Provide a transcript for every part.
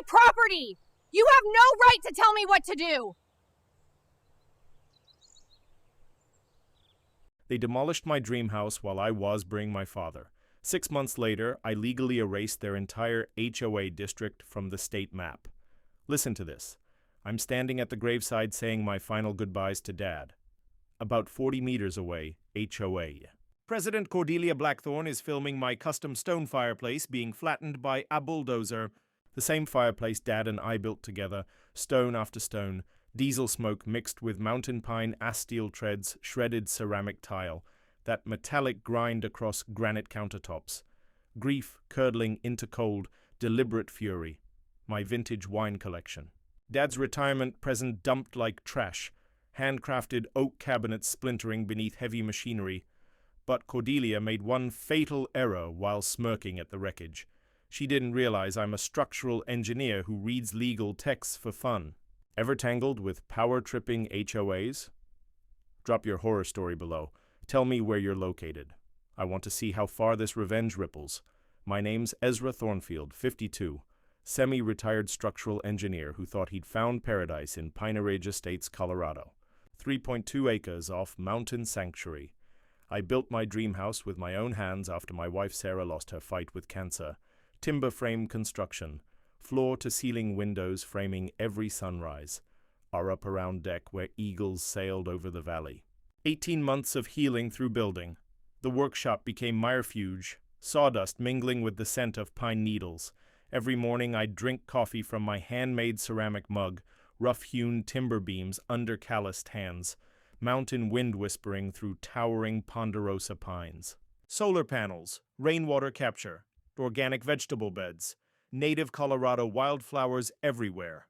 property! You have no right to tell me what to do! They demolished my dream house while I was burying my father. 6 months later, I legally erased their entire HOA district from the state map. Listen to this. I'm standing at the graveside saying my final goodbyes to Dad. About 40 meters away, HOA. President Cordelia Blackthorne is filming my custom stone fireplace being flattened by a bulldozer. The same fireplace Dad and I built together, stone after stone, diesel smoke mixed with mountain pine acetyl treads, shredded ceramic tile, that metallic grind across granite countertops. Grief curdling into cold, deliberate fury. My vintage wine collection. Dad's retirement present dumped like trash, handcrafted oak cabinets splintering beneath heavy machinery. But Cordelia made one fatal error while smirking at the wreckage. She didn't realize I'm a structural engineer who reads legal texts for fun. Ever tangled with power-tripping HOAs? Drop your horror story below. Tell me where you're located. I want to see how far this revenge ripples. My name's Ezra Thornfield, 52, semi-retired structural engineer who thought he'd found paradise in Pine Ridge Estates, Colorado. 3.2 acres off Mountain Sanctuary. I built my dream house with my own hands after my wife Sarah lost her fight with cancer. Timber frame construction, floor-to-ceiling windows framing every sunrise. Our up-around deck where eagles sailed over the valley. 18 months of healing through building. The workshop became my refuge, sawdust mingling with the scent of pine needles. Every morning I'd drink coffee from my handmade ceramic mug, rough-hewn timber beams under calloused hands. Mountain wind whispering through towering ponderosa pines. Solar panels, rainwater capture, organic vegetable beds, native Colorado wildflowers everywhere.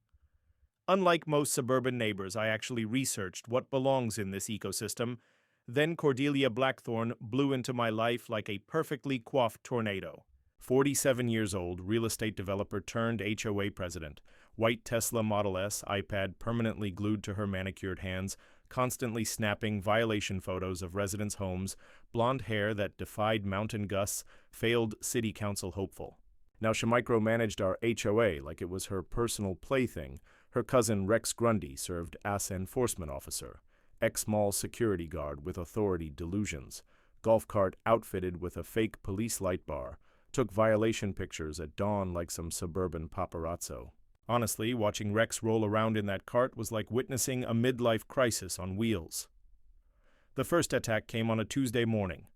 Unlike most suburban neighbors, I actually researched what belongs in this ecosystem. Then Cordelia Blackthorne blew into my life like a perfectly coiffed tornado. 47 years old, real estate developer turned HOA president. White Tesla Model S iPad permanently glued to her manicured hands, constantly snapping violation photos of residents' homes, blonde hair that defied mountain gusts, failed city council hopeful. Now she micromanaged our HOA like it was her personal plaything. Her cousin Rex Grundy served as enforcement officer, ex-mall security guard with authority delusions, golf cart outfitted with a fake police light bar, took violation pictures at dawn like some suburban paparazzo. Honestly, watching Rex roll around in that cart was like witnessing a midlife crisis on wheels. The first attack came on a Tuesday morning.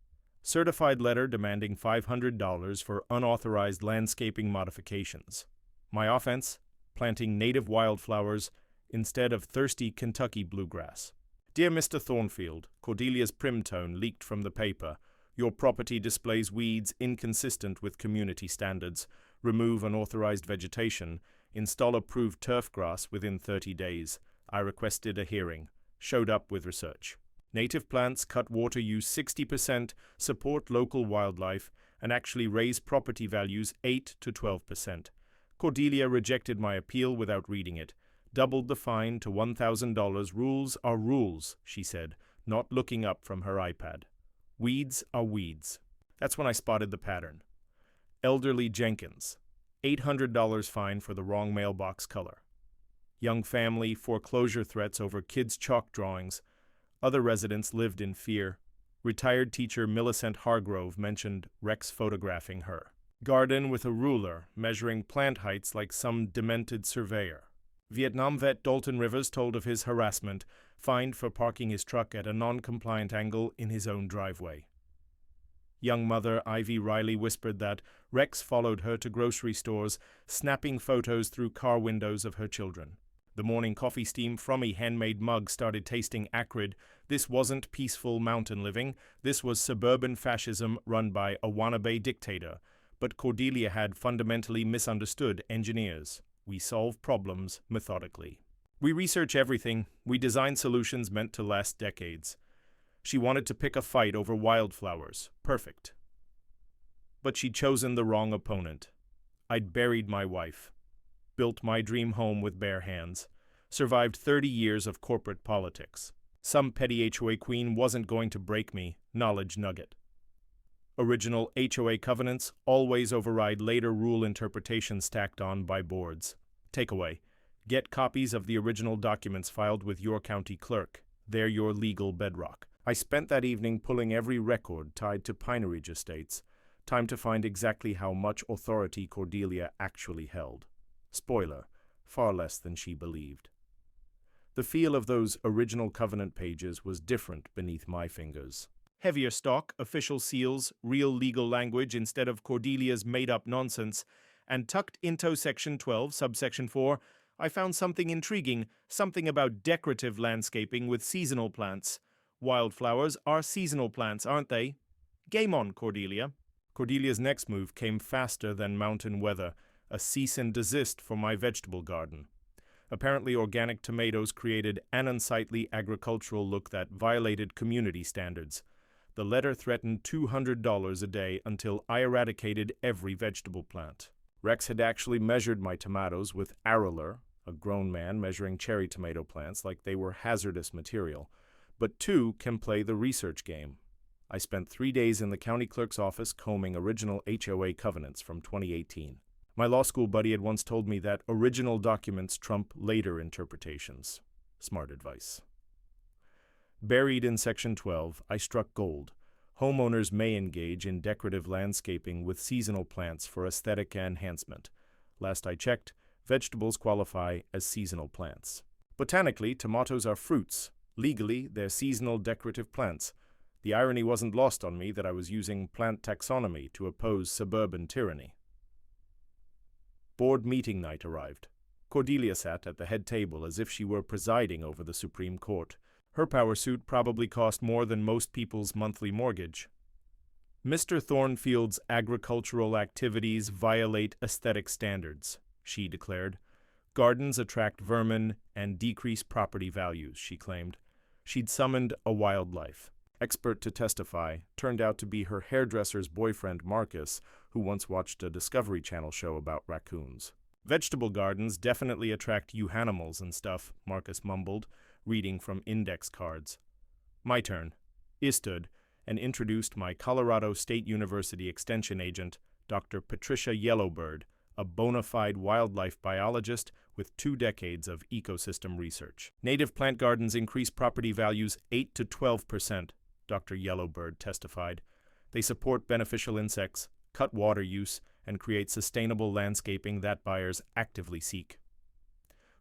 Certified letter demanding $500 for unauthorized landscaping modifications. My offense? Planting native wildflowers instead of thirsty Kentucky bluegrass. Dear Mr. Thornfield, Cordelia's primtone leaked from the paper. Your property displays weeds inconsistent with community standards. Remove unauthorized vegetation. Install approved turf grass within 30 days. I requested a hearing. Showed up with research. Native plants cut water use 60%, support local wildlife, and actually raise property values 8 to 12%. Cordelia rejected my appeal without reading it. Doubled the fine to $1,000. Rules are rules, she said, not looking up from her iPad. Weeds are weeds. That's when I spotted the pattern. Elderly Jenkins. $800 fine for the wrong mailbox color. Young family, foreclosure threats over kids' chalk drawings. Other residents lived in fear. Retired teacher Millicent Hargrove mentioned Rex photographing her. Garden with a ruler, measuring plant heights like some demented surveyor. Vietnam vet Dalton Rivers told of his harassment, fined for parking his truck at a non-compliant angle in his own driveway. Young mother Ivy Riley whispered that Rex followed her to grocery stores, snapping photos through car windows of her children. The morning coffee steam from a handmade mug started tasting acrid. This wasn't peaceful mountain living. This was suburban fascism run by a wannabe dictator. But Cordelia had fundamentally misunderstood engineers. We solve problems methodically. We research everything. We design solutions meant to last decades. She wanted to pick a fight over wildflowers. Perfect. But she'd chosen the wrong opponent. I'd buried my wife. Built my dream home with bare hands. Survived 30 years of corporate politics. Some petty HOA queen wasn't going to break me. Knowledge nugget. Original HOA covenants always override later rule interpretations stacked on by boards. Takeaway: get copies of the original documents filed with your county clerk. They're your legal bedrock. I spent that evening pulling every record tied to Pineridge Estates. Time to find exactly how much authority Cordelia actually held. Spoiler: far less than she believed. The feel of those original covenant pages was different beneath my fingers. Heavier stock, official seals, real legal language instead of Cordelia's made-up nonsense, and tucked into Section 12, Subsection 4, I found something intriguing, something about decorative landscaping with seasonal plants. Wildflowers are seasonal plants, aren't they? Game on, Cordelia. Cordelia's next move came faster than mountain weather, a cease and desist for my vegetable garden. Apparently organic tomatoes created an unsightly agricultural look that violated community standards. The letter threatened $200 a day until I eradicated every vegetable plant. Rex had actually measured my tomatoes with Araler, a grown man measuring cherry tomato plants like they were hazardous material. But two can play the research game. I spent 3 days in the county clerk's office combing original HOA covenants from 2018. My law school buddy had once told me that original documents trump later interpretations. Smart advice. Buried in Section 12, I struck gold. Homeowners may engage in decorative landscaping with seasonal plants for aesthetic enhancement. Last I checked, vegetables qualify as seasonal plants. Botanically, tomatoes are fruits. Legally, they're seasonal decorative plants. The irony wasn't lost on me that I was using plant taxonomy to oppose suburban tyranny. Board meeting night arrived. Cordelia sat at the head table as if she were presiding over the Supreme Court. Her power suit probably cost more than most people's monthly mortgage. Mr. Thornfield's agricultural activities violate aesthetic standards, she declared. Gardens attract vermin and decrease property values, she claimed. She'd summoned a wildlife. Expert to testify turned out to be her hairdresser's boyfriend Marcus, who once watched a Discovery Channel show about raccoons. Vegetable gardens definitely attract you animals and stuff, Marcus mumbled, reading from index cards. My turn. I stood and introduced my Colorado State University Extension agent, Dr. Patricia Yellowbird, a bona fide wildlife biologist with 2 decades of ecosystem research. Native plant gardens increase property values 8 to 12%, Dr. Yellowbird testified. They support beneficial insects, cut water use, and create sustainable landscaping that buyers actively seek.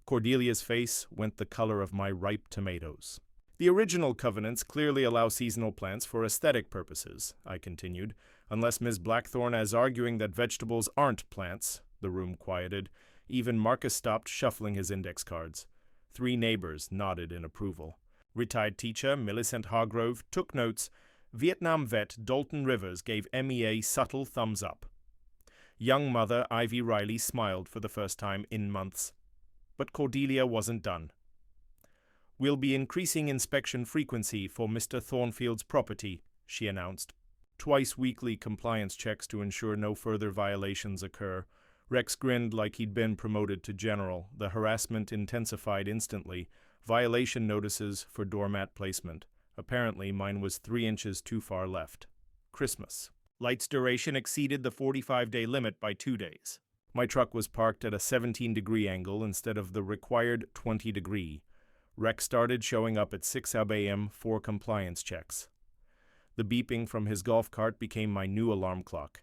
Cordelia's face went the color of my ripe tomatoes. The original covenants clearly allow seasonal plants for aesthetic purposes, I continued, unless Ms. Blackthorne is arguing that vegetables aren't plants. The room quieted. Even Marcus stopped shuffling his index cards. 3 neighbors nodded in approval. Retired teacher Millicent Hargrove took notes. Vietnam vet Dalton Rivers gave MEA subtle thumbs up. Young mother Ivy Riley smiled for the first time in months. But Cordelia wasn't done. We'll be increasing inspection frequency for Mr. Thornfield's property, she announced. Twice weekly compliance checks to ensure no further violations occur. Rex grinned like he'd been promoted to general. The harassment intensified instantly. Violation notices for doormat placement. Apparently, mine was 3 inches too far left. Christmas. Light's duration exceeded the 45-day limit by 2 days. My truck was parked at a 17-degree angle instead of the required 20-degree. Rex started showing up at 6 a.m. for compliance checks. The beeping from his golf cart became my new alarm clock.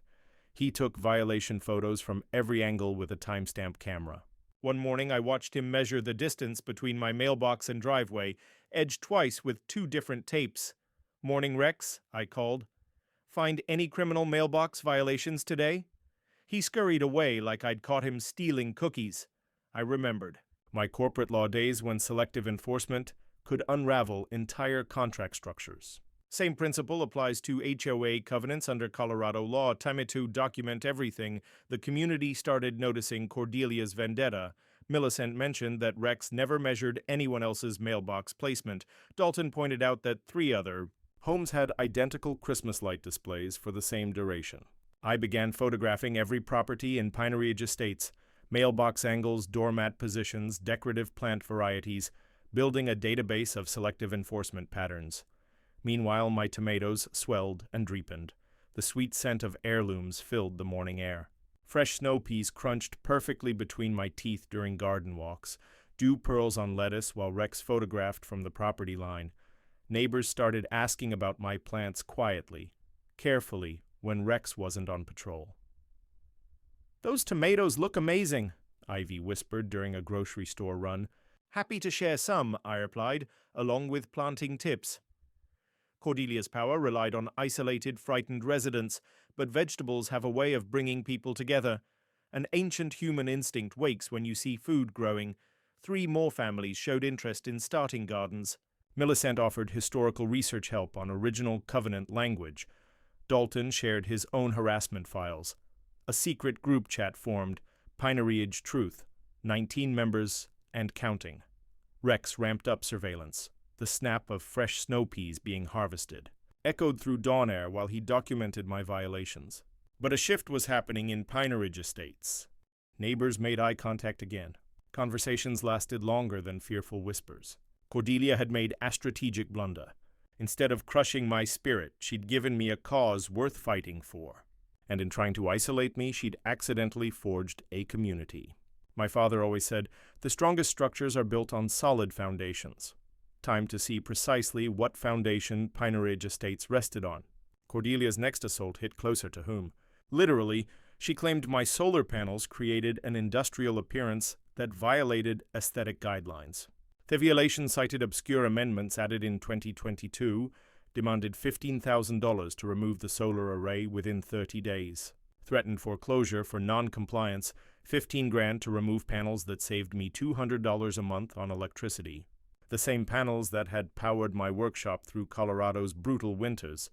He took violation photos from every angle with a timestamp camera. One morning I watched him measure the distance between my mailbox and driveway, edged twice with 2 different tapes. "Morning, Rex," I called. "Find any criminal mailbox violations today?" He scurried away like I'd caught him stealing cookies. I remembered. My corporate law days when selective enforcement could unravel entire contract structures. Same principle applies to HOA covenants under Colorado law. Time to document everything. The community started noticing Cordelia's vendetta. Millicent mentioned that Rex never measured anyone else's mailbox placement. Dalton pointed out that 3 other homes had identical Christmas light displays for the same duration. I began photographing every property in Pineridge Estates, mailbox angles, doormat positions, decorative plant varieties, building a database of selective enforcement patterns. Meanwhile, my tomatoes swelled and deepened. The sweet scent of heirlooms filled the morning air. Fresh snow peas crunched perfectly between my teeth during garden walks, dew pearls on lettuce while Rex photographed from the property line. Neighbors started asking about my plants quietly, carefully, when Rex wasn't on patrol. "Those tomatoes look amazing," Ivy whispered during a grocery store run. "Happy to share some," I replied, along with planting tips. Cordelia's power relied on isolated, frightened residents, but vegetables have a way of bringing people together. An ancient human instinct wakes when you see food growing. 3 more families showed interest in starting gardens. Millicent offered historical research help on original Covenant language. Dalton shared his own harassment files. A secret group chat formed, Pineridge Truth, 19 members and counting. Rex ramped up surveillance. The snap of fresh snow peas being harvested echoed through dawn air while he documented my violations. But a shift was happening in Pineridge Estates. Neighbors made eye contact again. Conversations lasted longer than fearful whispers. Cordelia had made a strategic blunder. Instead of crushing my spirit, she'd given me a cause worth fighting for. And in trying to isolate me, she'd accidentally forged a community. My father always said, "The strongest structures are built on solid foundations." Time to see precisely what foundation Pineridge Estates rested on. Cordelia's next assault hit closer to home. Literally, she claimed my solar panels created an industrial appearance that violated aesthetic guidelines. The violation cited obscure amendments added in 2022, demanded $15,000 to remove the solar array within 30 days, threatened foreclosure for non-compliance, $15,000 to remove panels that saved me $200 a month on electricity. The same panels that had powered my workshop through Colorado's brutal winters,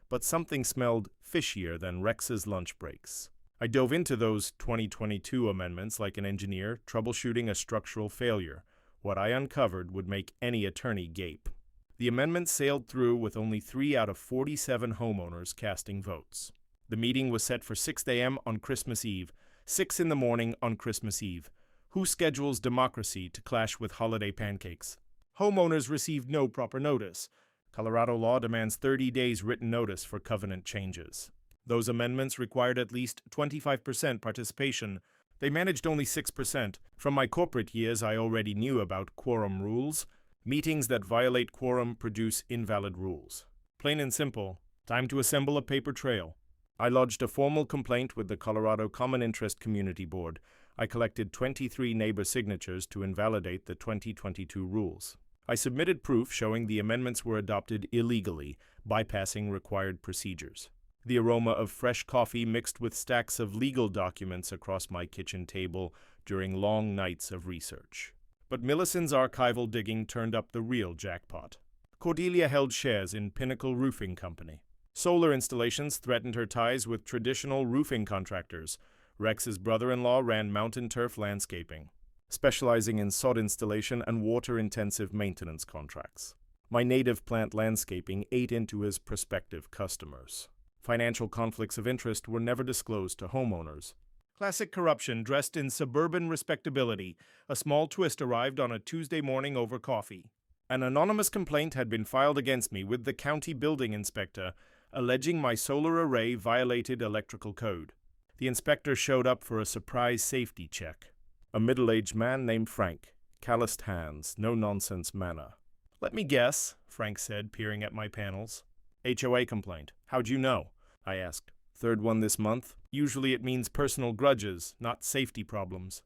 but something smelled fishier than Rex's lunch breaks. I dove into those 2022 amendments like an engineer troubleshooting a structural failure. What I uncovered would make any attorney gape. The amendments sailed through with only 3 out of 47 homeowners casting votes. The meeting was set for 6 a.m. on Christmas Eve, 6 in the morning on Christmas Eve. Who schedules democracy to clash with holiday pancakes? Homeowners received no proper notice. Colorado law demands 30 days written notice for covenant changes. Those amendments required at least 25% participation. They managed only 6%. From my corporate years, I already knew about quorum rules. Meetings that violate quorum produce invalid rules. Plain and simple, time to assemble a paper trail. I lodged a formal complaint with the Colorado Common Interest Community Board. I collected 23 neighbor signatures to invalidate the 2022 rules. I submitted proof showing the amendments were adopted illegally, bypassing required procedures. The aroma of fresh coffee mixed with stacks of legal documents across my kitchen table during long nights of research. But Millicent's archival digging turned up the real jackpot. Cordelia held shares in Pinnacle Roofing Company. Solar installations threatened her ties with traditional roofing contractors. Rex's brother-in-law ran Mountain Turf Landscaping, specializing in sod installation and water-intensive maintenance contracts. My native plant landscaping ate into his prospective customers. Financial conflicts of interest were never disclosed to homeowners. Classic corruption dressed in suburban respectability. A small twist arrived on a Tuesday morning over coffee. An anonymous complaint had been filed against me with the county building inspector, alleging my solar array violated electrical code. The inspector showed up for a surprise safety check. A middle-aged man named Frank, calloused hands, no-nonsense manner. "Let me guess," Frank said, peering at my panels. "HOA complaint. How'd you know?" I asked. "Third one this month. Usually it means personal grudges, not safety problems."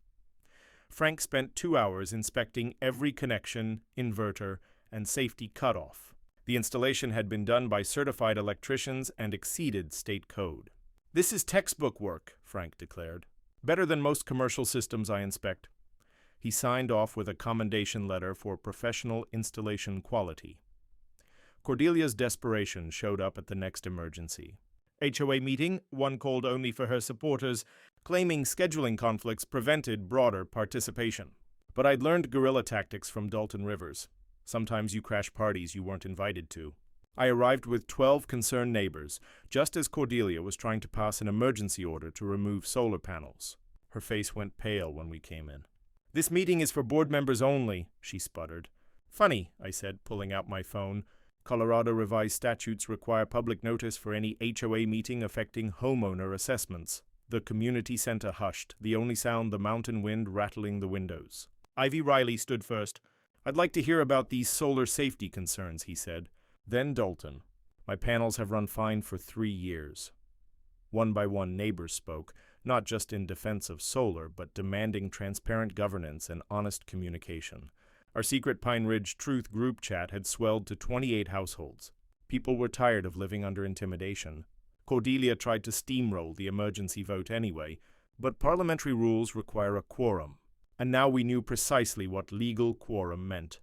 Frank spent 2 hours inspecting every connection, inverter, and safety cutoff. The installation had been done by certified electricians and exceeded state code. "This is textbook work," Frank declared. "Better than most commercial systems I inspect." He signed off with a commendation letter for professional installation quality. Cordelia's desperation showed up at the next emergency. HOA meeting, one called only for her supporters, claiming scheduling conflicts prevented broader participation. But I'd learned guerrilla tactics from Dalton Rivers. Sometimes you crash parties you weren't invited to. I arrived with 12 concerned neighbors, just as Cordelia was trying to pass an emergency order to remove solar panels. Her face went pale when we came in. "This meeting is for board members only," she sputtered. "Funny," I said, pulling out my phone. "Colorado revised statutes require public notice for any HOA meeting affecting homeowner assessments." The community center hushed, the only sound the mountain wind rattling the windows. Ivy Riley stood first. "I'd like to hear about these solar safety concerns," he said. Then Dalton. "My panels have run fine for 3 years." One by one, neighbors spoke, not just in defense of solar, but demanding transparent governance and honest communication. Our secret Pine Ridge Truth group chat had swelled to 28 households. People were tired of living under intimidation. Cordelia tried to steamroll the emergency vote anyway, but parliamentary rules require a quorum. And now we knew precisely what legal quorum meant.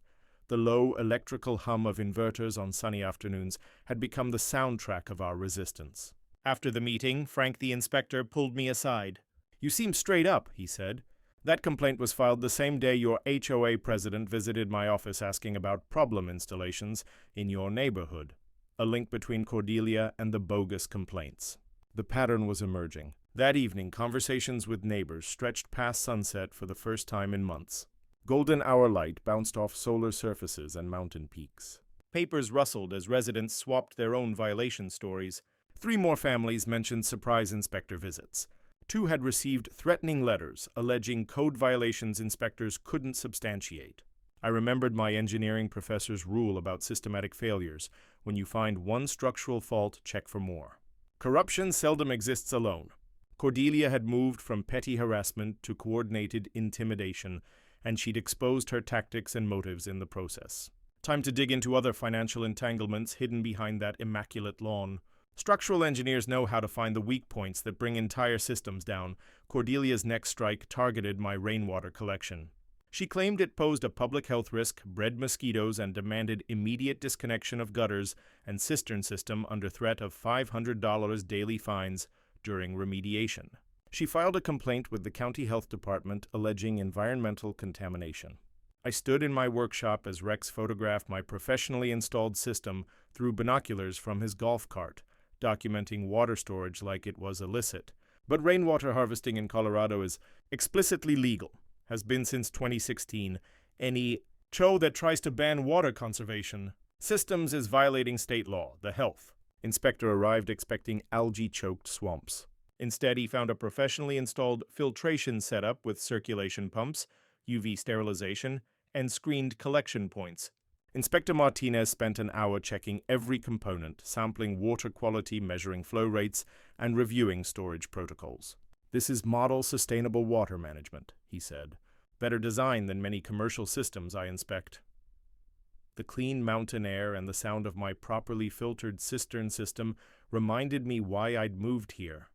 The low electrical hum of inverters on sunny afternoons had become the soundtrack of our resistance. After the meeting, Frank the inspector pulled me aside. "You seem straight up," he said. "That complaint was filed the same day your HOA president visited my office asking about problem installations in your neighborhood." A link between Cordelia and the bogus complaints. The pattern was emerging. That evening, conversations with neighbors stretched past sunset for the first time in months. Golden hour light bounced off solar surfaces and mountain peaks. Papers rustled as residents swapped their own violation stories. 3 more families mentioned surprise inspector visits. 2 had received threatening letters alleging code violations inspectors couldn't substantiate. I remembered my engineering professor's rule about systematic failures. When you find one structural fault, check for more. Corruption seldom exists alone. Cordelia had moved from petty harassment to coordinated intimidation, and she'd exposed her tactics and motives in the process. Time to dig into other financial entanglements hidden behind that immaculate lawn. Structural engineers know how to find the weak points that bring entire systems down. Cordelia's next strike targeted my rainwater collection. She claimed it posed a public health risk, bred mosquitoes, and demanded immediate disconnection of gutters and cistern system under threat of $500 daily fines during remediation. She filed a complaint with the county health department alleging environmental contamination. I stood in my workshop as Rex photographed my professionally installed system through binoculars from his golf cart, documenting water storage like it was illicit. But rainwater harvesting in Colorado is explicitly legal. Has been since 2016. Any HOA that tries to ban water conservation systems is violating state law, the health. Inspector arrived expecting algae-choked swamps. Instead, he found a professionally installed filtration setup with circulation pumps, UV sterilization, and screened collection points. Inspector Martinez spent an hour checking every component, sampling water quality, measuring flow rates, and reviewing storage protocols. "This is model sustainable water management," he said. "Better design than many commercial systems I inspect." The clean mountain air and the sound of my properly filtered cistern system reminded me why I'd moved here.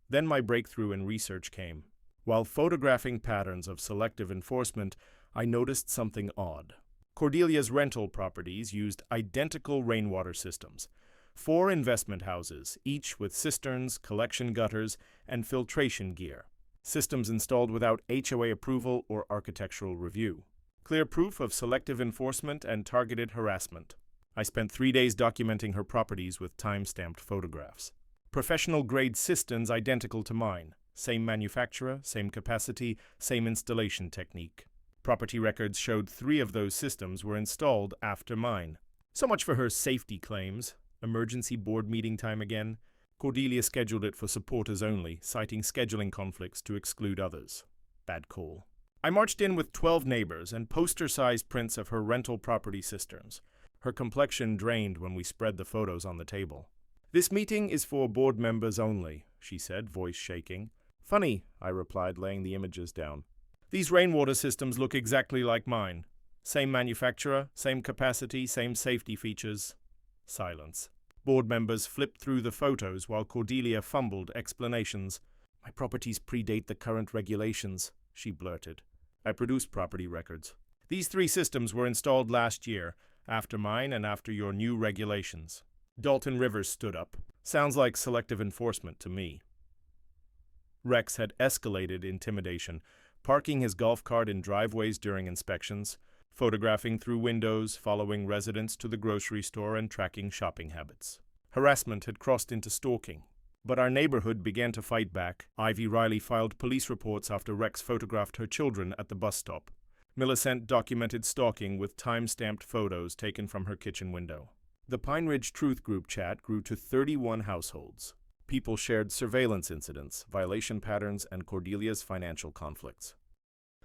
Then my breakthrough in research came. While photographing patterns of selective enforcement, I noticed something odd. Cordelia's rental properties used identical rainwater systems. 4 investment houses, each with cisterns, collection gutters, and filtration gear. Systems installed without HOA approval or architectural review. Clear proof of selective enforcement and targeted harassment. I spent 3 days documenting her properties with time-stamped photographs. Professional-grade cisterns identical to mine. Same manufacturer, same capacity, same installation technique. Property records showed 3 of those systems were installed after mine. So much for her safety claims. Emergency board meeting time again. Cordelia scheduled it for supporters only, citing scheduling conflicts to exclude others. Bad call. I marched in with 12 neighbors and poster-sized prints of her rental property cisterns. Her complexion drained when we spread the photos on the table. "This meeting is for board members only," she said, voice shaking. "Funny," I replied, laying the images down. "These rainwater systems look exactly like mine. Same manufacturer, same capacity, same safety features." Silence. Board members flipped through the photos while Cordelia fumbled explanations. "My properties predate the current regulations," she blurted. I produced property records. "These 3 systems were installed last year, after mine and after your new regulations." Dalton Rivers stood up. "Sounds like selective enforcement to me." Rex had escalated intimidation, parking his golf cart in driveways during inspections, photographing through windows, following residents to the grocery store, and tracking shopping habits. Harassment had crossed into stalking. But our neighborhood began to fight back. Ivy Riley filed police reports after Rex photographed her children at the bus stop. Millicent documented stalking with time-stamped photos taken from her kitchen window. The Pine Ridge Truth Group chat grew to 31 households. People shared surveillance incidents, violation patterns, and Cordelia's financial conflicts.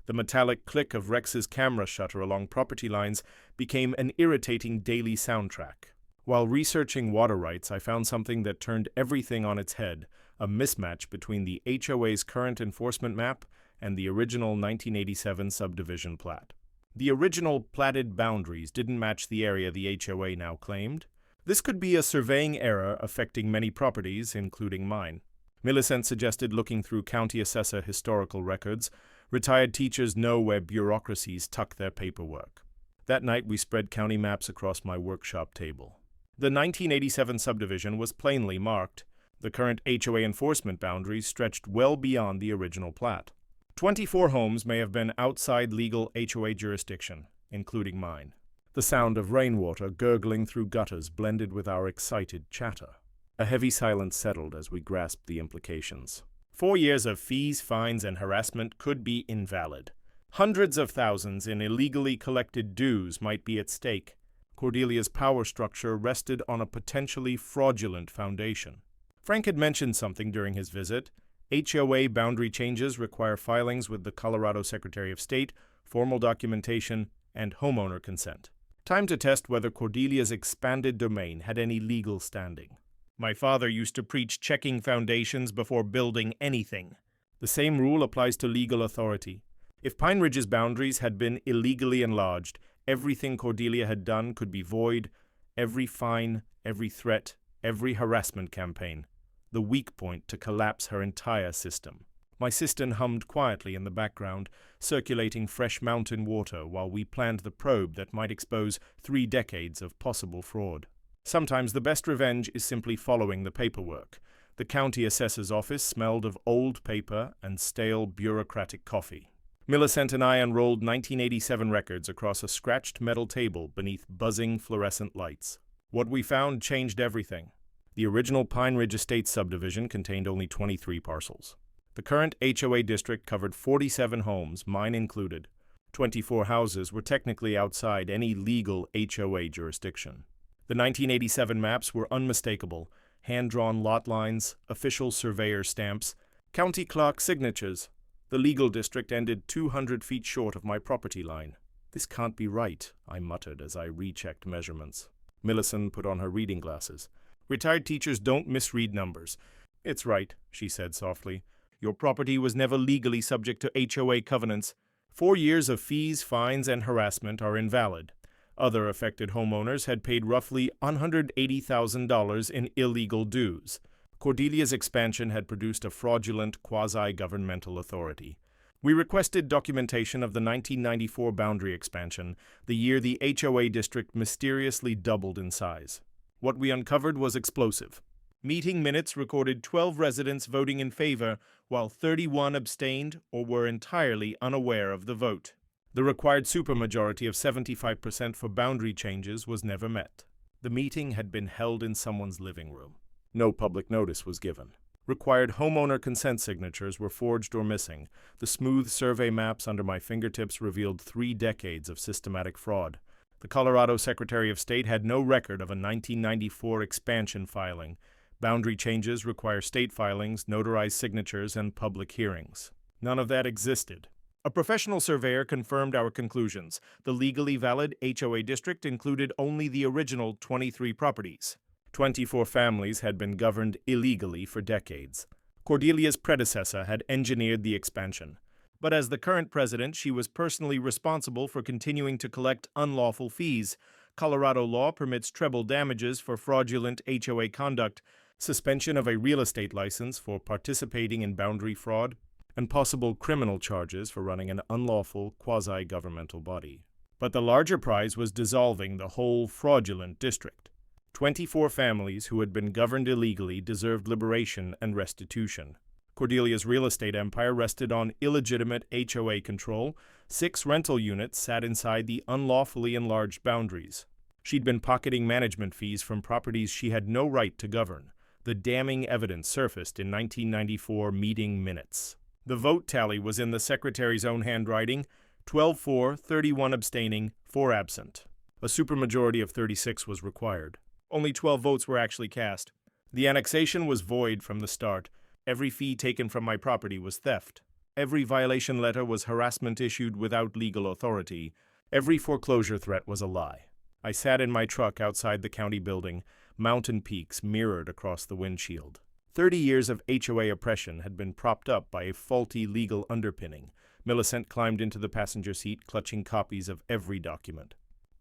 The metallic click of Rex's camera shutter along property lines became an irritating daily soundtrack. While researching water rights, I found something that turned everything on its head, a mismatch between the HOA's current enforcement map and the original 1987 subdivision plat. The original platted boundaries didn't match the area the HOA now claimed. This could be a surveying error affecting many properties, including mine. Millicent suggested looking through county assessor historical records. Retired teachers know where bureaucracies tuck their paperwork. That night we spread county maps across my workshop table. The 1987 subdivision was plainly marked. The current HOA enforcement boundaries stretched well beyond the original plat. 24 homes may have been outside legal HOA jurisdiction, including mine. The sound of rainwater gurgling through gutters blended with our excited chatter. A heavy silence settled as we grasped the implications. 4 years of fees, fines, and harassment could be invalid. Hundreds of thousands in illegally collected dues might be at stake. Cordelia's power structure rested on a potentially fraudulent foundation. Frank had mentioned something during his visit. HOA boundary changes require filings with the Colorado Secretary of State, formal documentation, and homeowner consent. Time to test whether Cordelia's expanded domain had any legal standing. My father used to preach checking foundations before building anything. The same rule applies to legal authority. If Pine Ridge's boundaries had been illegally enlarged, everything Cordelia had done could be void, every fine, every threat, every harassment campaign, the weak point to collapse her entire system. My cistern hummed quietly in the background, circulating fresh mountain water while we planned the probe that might expose 3 decades of possible fraud. Sometimes the best revenge is simply following the paperwork. The county assessor's office smelled of old paper and stale bureaucratic coffee. Millicent and I unrolled 1987 records across a scratched metal table beneath buzzing fluorescent lights. What we found changed everything. The original Pine Ridge Estate subdivision contained only 23 parcels. The current HOA district covered 47 homes, mine included. 24 houses were technically outside any legal HOA jurisdiction. The 1987 maps were unmistakable: hand-drawn lot lines, official surveyor stamps, county clerk signatures. The legal district ended 200 feet short of my property line. "This can't be right," I muttered as I rechecked measurements. Millicent put on her reading glasses. "Retired teachers don't misread numbers." "It's right," she said softly. "Your property was never legally subject to HOA covenants. 4 years of fees, fines, and harassment are invalid. Other affected homeowners had paid roughly $180,000 in illegal dues. Cordelia's expansion had produced a fraudulent quasi-governmental authority. We requested documentation of the 1994 boundary expansion, the year the HOA district mysteriously doubled in size. What we uncovered was explosive. Meeting minutes recorded 12 residents voting in favor, while 31 abstained or were entirely unaware of the vote. The required supermajority of 75% for boundary changes was never met. The meeting had been held in someone's living room. No public notice was given. Required homeowner consent signatures were forged or missing. The smooth survey maps under my fingertips revealed 3 decades of systematic fraud. The Colorado Secretary of State had no record of a 1994 expansion filing. Boundary changes require state filings, notarized signatures, and public hearings. None of that existed. A professional surveyor confirmed our conclusions. The legally valid HOA district included only the original 23 properties. 24 families had been governed illegally for decades. Cordelia's predecessor had engineered the expansion. But as the current president, she was personally responsible for continuing to collect unlawful fees. Colorado law permits treble damages for fraudulent HOA conduct, suspension of a real estate license for participating in boundary fraud, and possible criminal charges for running an unlawful quasi-governmental body. But the larger prize was dissolving the whole fraudulent district. 24 families who had been governed illegally deserved liberation and restitution. Cordelia's real estate empire rested on illegitimate HOA control. 6 rental units sat inside the unlawfully enlarged boundaries. She'd been pocketing management fees from properties she had no right to govern. The damning evidence surfaced in 1994 meeting minutes. The vote tally was in the secretary's own handwriting: 12 for, 31 abstaining, 4 absent. A supermajority of 36 was required. Only 12 votes were actually cast. The annexation was void from the start. Every fee taken from my property was theft. Every violation letter was harassment issued without legal authority. Every foreclosure threat was a lie. I sat in my truck outside the county building, mountain peaks mirrored across the windshield. 30 years of HOA oppression had been propped up by a faulty legal underpinning. Millicent climbed into the passenger seat, clutching copies of every document.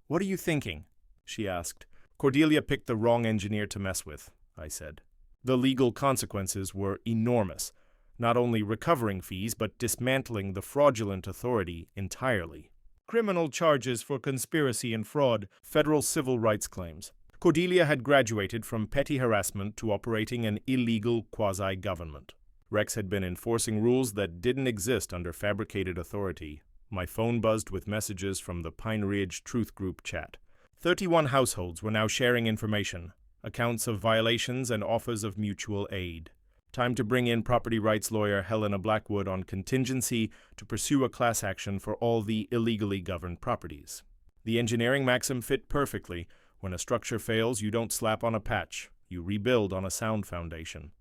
"What are you thinking?" she asked. "Cordelia picked the wrong engineer to mess with," I said. The legal consequences were enormous, not only recovering fees but dismantling the fraudulent authority entirely. Criminal charges for conspiracy and fraud, federal civil rights claims. Cordelia had graduated from petty harassment to operating an illegal quasi-government. Rex had been enforcing rules that didn't exist under fabricated authority. My phone buzzed with messages from the Pine Ridge Truth Group chat. 31 households were now sharing information, accounts of violations and offers of mutual aid. Time to bring in property rights lawyer Helena Blackwood on contingency to pursue a class action for all the illegally governed properties. The engineering maxim fit perfectly. When a structure fails, you don't slap on a patch. You rebuild on a sound foundation.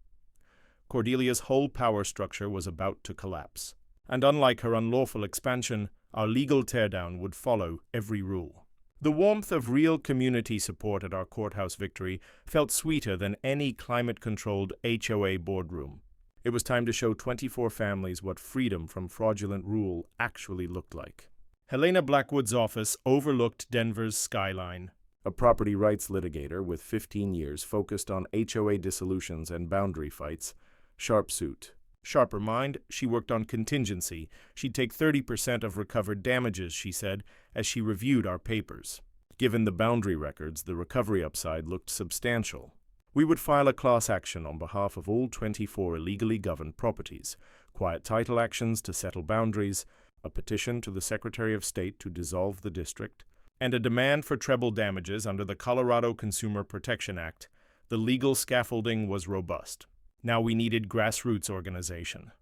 Cordelia's whole power structure was about to collapse. And unlike her unlawful expansion, our legal teardown would follow every rule. The warmth of real community support at our courthouse victory felt sweeter than any climate-controlled HOA boardroom. It was time to show 24 families what freedom from fraudulent rule actually looked like. Helena Blackwood's office overlooked Denver's skyline. A property rights litigator with 15 years focused on HOA dissolutions and boundary fights. Sharp suit. Sharper mind, she worked on contingency. She'd take 30% of recovered damages, she said, as she reviewed our papers. Given the boundary records, the recovery upside looked substantial. We would file a class action on behalf of all 24 illegally governed properties, quiet title actions to settle boundaries, a petition to the Secretary of State to dissolve the district, and a demand for treble damages under the Colorado Consumer Protection Act. The legal scaffolding was robust. Now we needed grassroots organization.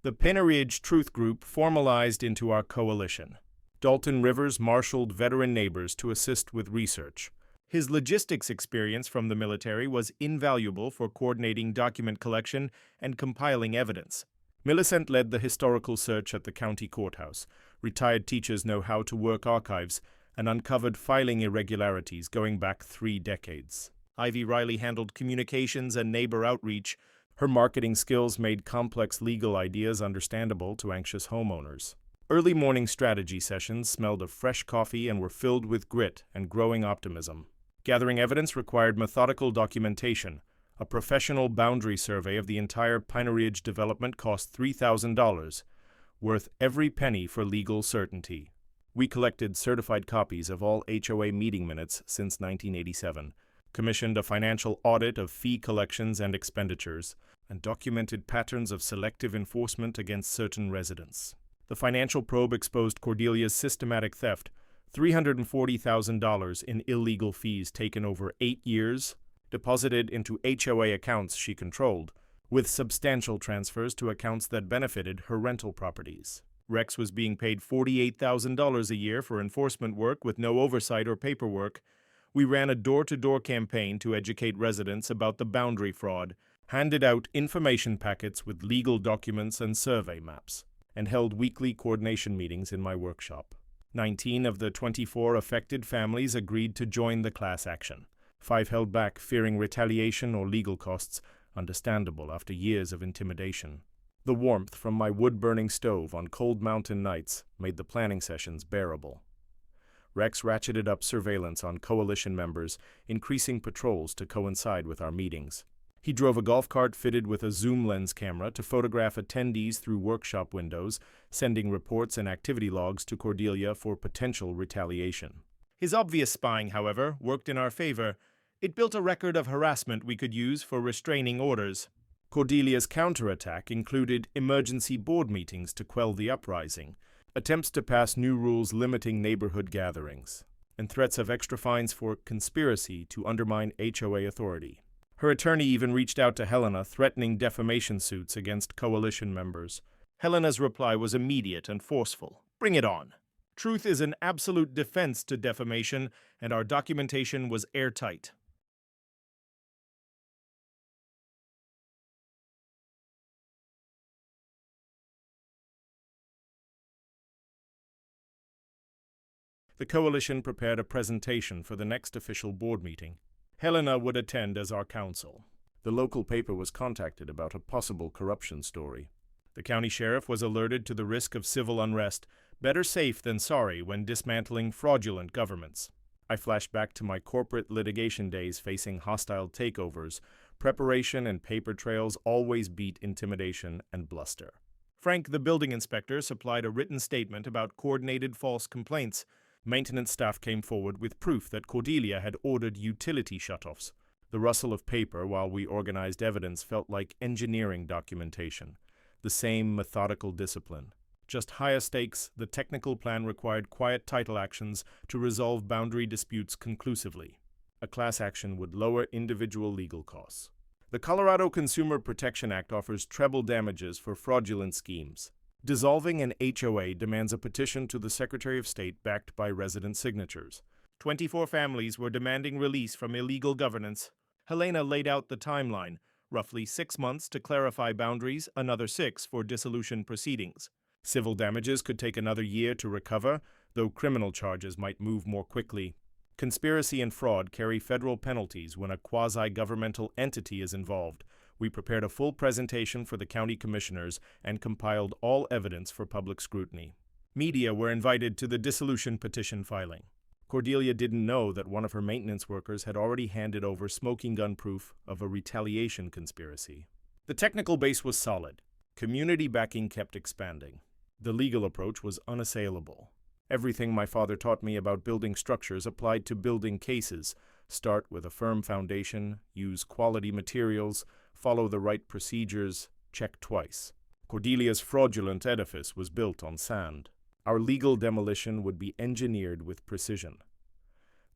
The Pine Ridge Truth Group formalized into our coalition. Dalton Rivers marshaled veteran neighbors to assist with research. His logistics experience from the military was invaluable for coordinating document collection and compiling evidence. Millicent led the historical search at the county courthouse. Retired teachers know how to work archives and uncovered filing irregularities going back 3 decades. Ivy Riley handled communications and neighbor outreach. Her marketing skills made complex legal ideas understandable to anxious homeowners. Early morning strategy sessions smelled of fresh coffee and were filled with grit and growing optimism. Gathering evidence required methodical documentation. A professional boundary survey of the entire Pine Ridge development cost $3,000, worth every penny for legal certainty. We collected certified copies of all HOA meeting minutes since 1987. Commissioned a financial audit of fee collections and expenditures, and documented patterns of selective enforcement against certain residents. The financial probe exposed Cordelia's systematic theft, $340,000 in illegal fees taken over 8 years, deposited into HOA accounts she controlled, with substantial transfers to accounts that benefited her rental properties. Rex was being paid $48,000 a year for enforcement work with no oversight or paperwork. We ran a door-to-door campaign to educate residents about the boundary fraud, handed out information packets with legal documents and survey maps, and held weekly coordination meetings in my workshop. 19 of the 24 affected families agreed to join the class action. 5 held back, fearing retaliation or legal costs, understandable after years of intimidation. The warmth from my wood-burning stove on cold mountain nights made the planning sessions bearable. Rex ratcheted up surveillance on coalition members, increasing patrols to coincide with our meetings. He drove a golf cart fitted with a zoom lens camera to photograph attendees through workshop windows, sending reports and activity logs to Cordelia for potential retaliation. His obvious spying, however, worked in our favor. It built a record of harassment we could use for restraining orders. Cordelia's counterattack included emergency board meetings to quell the uprising, attempts to pass new rules limiting neighborhood gatherings, and threats of extra fines for conspiracy to undermine HOA authority. Her attorney even reached out to Helena, threatening defamation suits against coalition members. Helena's reply was immediate and forceful. "Bring it on. Truth is an absolute defense to defamation, and our documentation was airtight." The coalition prepared a presentation for the next official board meeting. Helena would attend as our counsel. The local paper was contacted about a possible corruption story. The county sheriff was alerted to the risk of civil unrest, better safe than sorry when dismantling fraudulent governments. I flashed back to my corporate litigation days facing hostile takeovers. Preparation and paper trails always beat intimidation and bluster. Frank, the building inspector, supplied a written statement about coordinated false complaints. Maintenance staff came forward with proof that Cordelia had ordered utility shutoffs. The rustle of paper while we organized evidence felt like engineering documentation. The same methodical discipline. Just higher stakes, the technical plan required quiet title actions to resolve boundary disputes conclusively. A class action would lower individual legal costs. The Colorado Consumer Protection Act offers treble damages for fraudulent schemes. Dissolving an HOA demands a petition to the Secretary of State backed by resident signatures. 24 families were demanding release from illegal governance. Helena laid out the timeline, roughly 6 months to clarify boundaries, another 6 for dissolution proceedings. Civil damages could take another year to recover, though criminal charges might move more quickly. Conspiracy and fraud carry federal penalties when a quasi-governmental entity is involved. We prepared a full presentation for the county commissioners and compiled all evidence for public scrutiny. Media were invited to the dissolution petition filing. Cordelia didn't know that one of her maintenance workers had already handed over smoking gun proof of a retaliation conspiracy. The technical base was solid. Community backing kept expanding. The legal approach was unassailable. Everything my father taught me about building structures applied to building cases. Start with a firm foundation, use quality materials, follow the right procedures, check twice. Cordelia's fraudulent edifice was built on sand. Our legal demolition would be engineered with precision.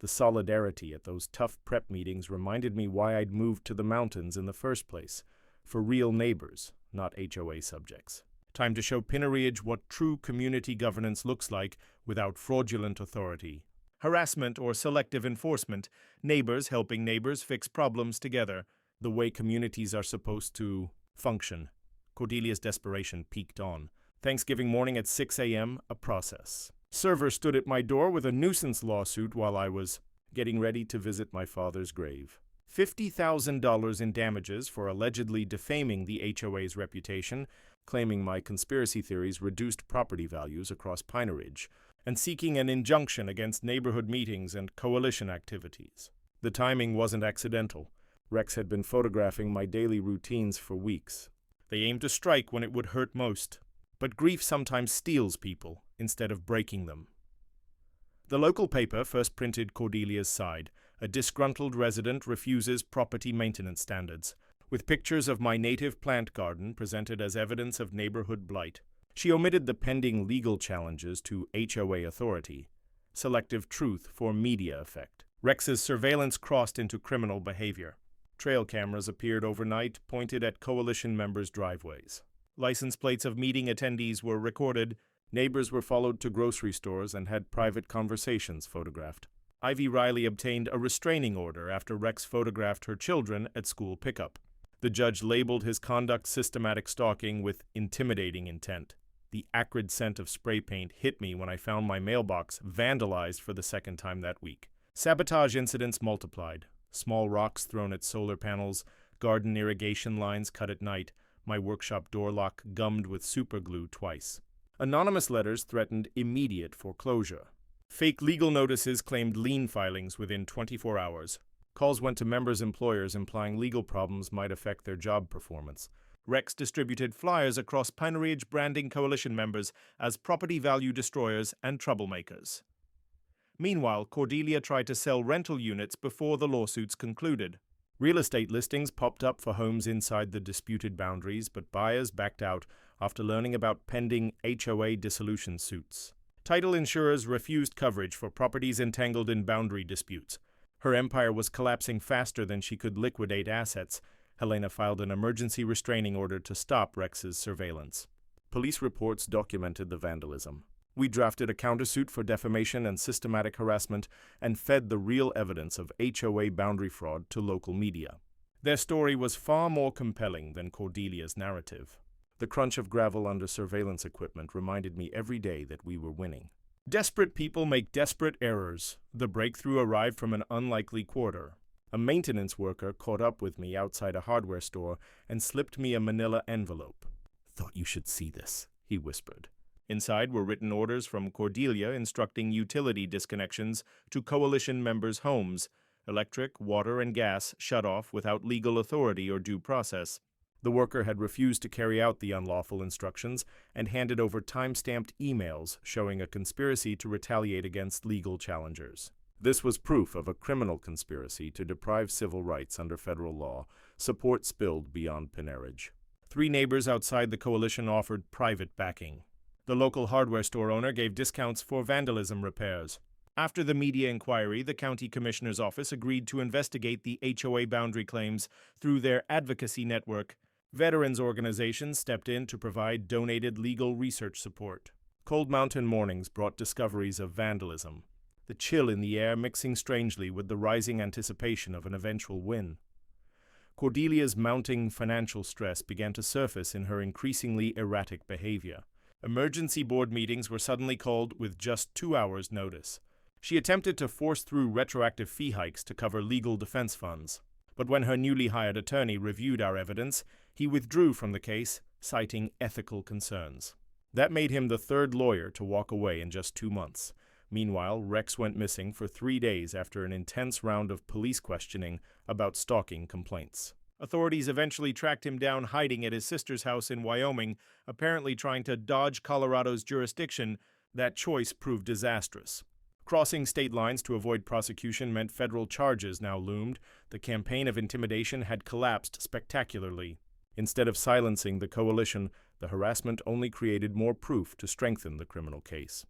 The solidarity at those tough prep meetings reminded me why I'd moved to the mountains in the first place, for real neighbors, not HOA subjects. Time to show Pinneridge what true community governance looks like without fraudulent authority. Harassment or selective enforcement, neighbors helping neighbors fix problems together, the way communities are supposed to function. Cordelia's desperation peaked on. Thanksgiving morning at 6 a.m., a process. Server stood at my door with a nuisance lawsuit while I was getting ready to visit my father's grave. $50,000 in damages for allegedly defaming the HOA's reputation, claiming my conspiracy theories reduced property values across Pine Ridge, and seeking an injunction against neighborhood meetings and coalition activities. The timing wasn't accidental. Rex had been photographing my daily routines for weeks. They aimed to strike when it would hurt most. But grief sometimes steals people instead of breaking them. The local paper first printed Cordelia's side. A disgruntled resident refuses property maintenance standards, with pictures of my native plant garden presented as evidence of neighborhood blight. She omitted the pending legal challenges to HOA authority. Selective truth for media effect. Rex's surveillance crossed into criminal behavior. Trail cameras appeared overnight, pointed at coalition members' driveways. License plates of meeting attendees were recorded. Neighbors were followed to grocery stores and had private conversations photographed. Ivy Riley obtained a restraining order after Rex photographed her children at school pickup. The judge labeled his conduct systematic stalking with intimidating intent. The acrid scent of spray paint hit me when I found my mailbox vandalized for the second time that week. Sabotage incidents multiplied. Small rocks thrown at solar panels, garden irrigation lines cut at night, my workshop door lock gummed with superglue twice. Anonymous letters threatened immediate foreclosure. Fake legal notices claimed lien filings within 24 hours. Calls went to members' employers implying legal problems might affect their job performance. Rex distributed flyers across Pine Ridge branding coalition members as property value destroyers and troublemakers. Meanwhile, Cordelia tried to sell rental units before the lawsuits concluded. Real estate listings popped up for homes inside the disputed boundaries, but buyers backed out after learning about pending HOA dissolution suits. Title insurers refused coverage for properties entangled in boundary disputes. Her empire was collapsing faster than she could liquidate assets. Helena filed an emergency restraining order to stop Rex's surveillance. Police reports documented the vandalism. We drafted a countersuit for defamation and systematic harassment and fed the real evidence of HOA boundary fraud to local media. Their story was far more compelling than Cordelia's narrative. The crunch of gravel under surveillance equipment reminded me every day that we were winning. Desperate people make desperate errors. The breakthrough arrived from an unlikely quarter. A maintenance worker caught up with me outside a hardware store and slipped me a manila envelope. "Thought you should see this," he whispered. Inside were written orders from Cordelia instructing utility disconnections to coalition members' homes, electric, water, and gas shut off without legal authority or due process. The worker had refused to carry out the unlawful instructions and handed over time-stamped emails showing a conspiracy to retaliate against legal challengers. This was proof of a criminal conspiracy to deprive civil rights under federal law, support spilled beyond penerage. 3 neighbors outside the coalition offered private backing. The local hardware store owner gave discounts for vandalism repairs. After the media inquiry, the county commissioner's office agreed to investigate the HOA boundary claims through their advocacy network. Veterans organizations stepped in to provide donated legal research support. Cold mountain mornings brought discoveries of vandalism, the chill in the air mixing strangely with the rising anticipation of an eventual win. Cordelia's mounting financial stress began to surface in her increasingly erratic behavior. Emergency board meetings were suddenly called with just 2 hours' notice. She attempted to force through retroactive fee hikes to cover legal defense funds. But when her newly hired attorney reviewed our evidence, he withdrew from the case, citing ethical concerns. That made him the 3rd lawyer to walk away in just 2 months. Meanwhile, Rex went missing for 3 days after an intense round of police questioning about stalking complaints. Authorities eventually tracked him down hiding at his sister's house in Wyoming, apparently trying to dodge Colorado's jurisdiction. That choice proved disastrous. Crossing state lines to avoid prosecution meant federal charges now loomed. The campaign of intimidation had collapsed spectacularly. Instead of silencing the coalition, the harassment only created more proof to strengthen the criminal case.